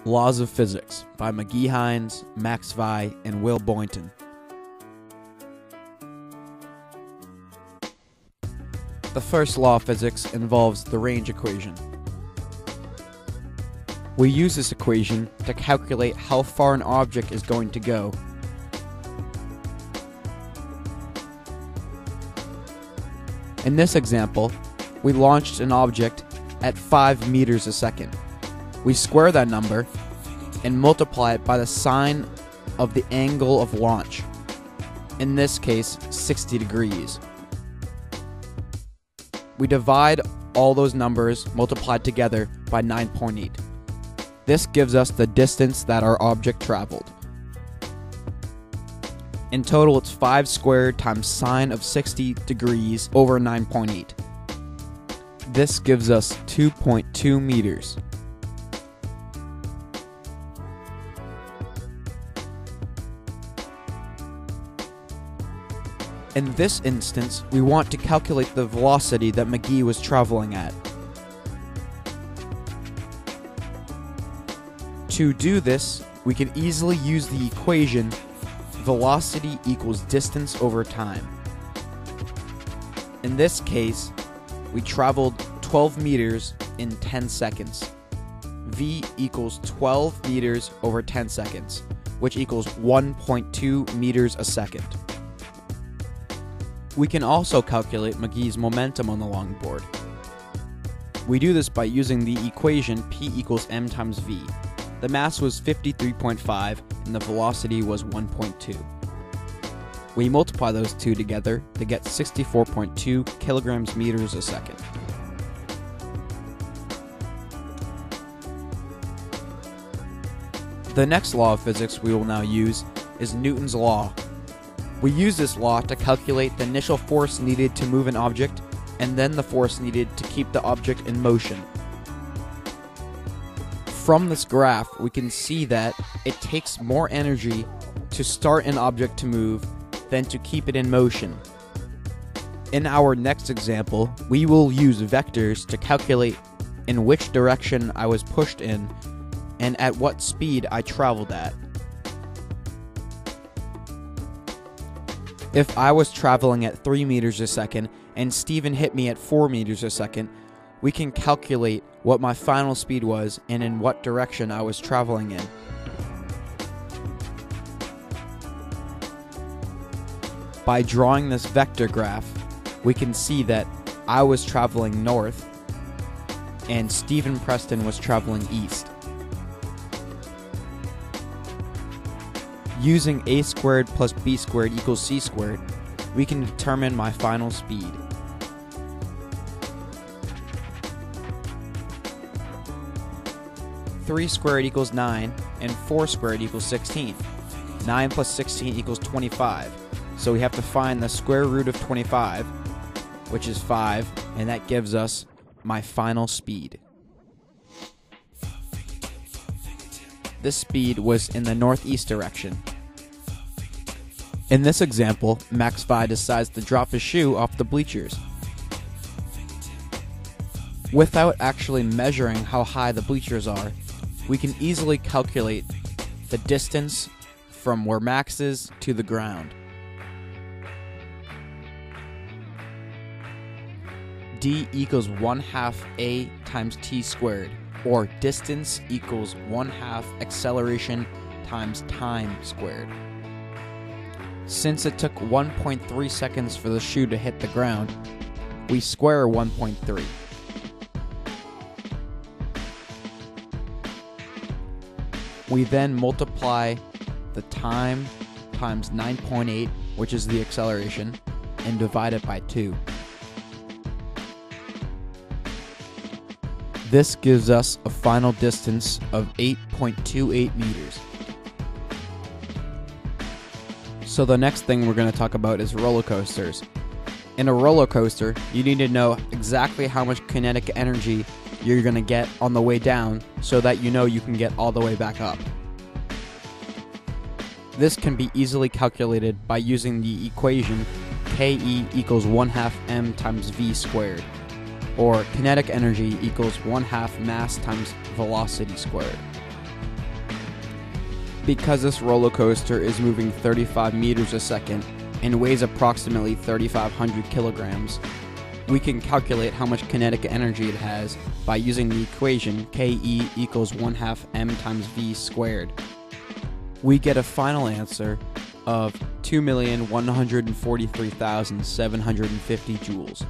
Laws of Physics by McGee Hines, Max Vi, and Will Boynton. The first law of physics involves the range equation. We use this equation to calculate how far an object is going to go. In this example, we launched an object at 5 meters a second. We square that number and multiply it by the sine of the angle of launch. In this case, 60 degrees. We divide all those numbers multiplied together by 9.8. This gives us the distance that our object traveled. In total, it's 5 squared times sine of 60 degrees over 9.8. This gives us 2.2 meters. In this instance, we want to calculate the velocity that McGee was traveling at. To do this, we can easily use the equation velocity equals distance over time. In this case, we traveled 12 meters in 10 seconds. V equals 12 meters over 10 seconds, which equals 1.2 meters a second. We can also calculate McGee's momentum on the longboard. We do this by using the equation P equals m times v. The mass was 53.5 and the velocity was 1.2. We multiply those two together to get 64.2 kilograms meters a second. The next law of physics we will now use is Newton's law. We use this law to calculate the initial force needed to move an object and then the force needed to keep the object in motion. From this graph, we can see that it takes more energy to start an object to move than to keep it in motion. In our next example, we will use vectors to calculate in which direction I was pushed in and at what speed I traveled at. If I was traveling at 3 meters a second and Steven hit me at 4 meters a second, we can calculate what my final speed was and in what direction I was traveling in. By drawing this vector graph, we can see that I was traveling north and Steven Preston was traveling east. Using a squared plus b squared equals c squared, we can determine my final speed. Three squared equals 9, and 4 squared equals 16. 9 plus 16 equals 25. So we have to find the square root of 25, which is 5, and that gives us my final speed. This speed was in the northeast direction. In this example, Max Vi decides to drop his shoe off the bleachers. Without actually measuring how high the bleachers are, we can easily calculate the distance from where Max is to the ground. D equals 1/2 a times t squared, or distance equals 1/2 acceleration times time squared. Since it took 1.3 seconds for the shoe to hit the ground, we square 1.3. We then multiply the time times 9.8, which is the acceleration, and divide it by 2. This gives us a final distance of 8.28 meters. So the next thing we're going to talk about is roller coasters. In a roller coaster, you need to know exactly how much kinetic energy you're going to get on the way down so that you know you can get all the way back up. This can be easily calculated by using the equation Ke equals 1/2 m times v squared, or kinetic energy equals 1/2 mass times velocity squared. Because this roller coaster is moving 35 meters a second and weighs approximately 3,500 kilograms, we can calculate how much kinetic energy it has by using the equation Ke equals 1/2 m times v squared. We get a final answer of 2,143,750 joules.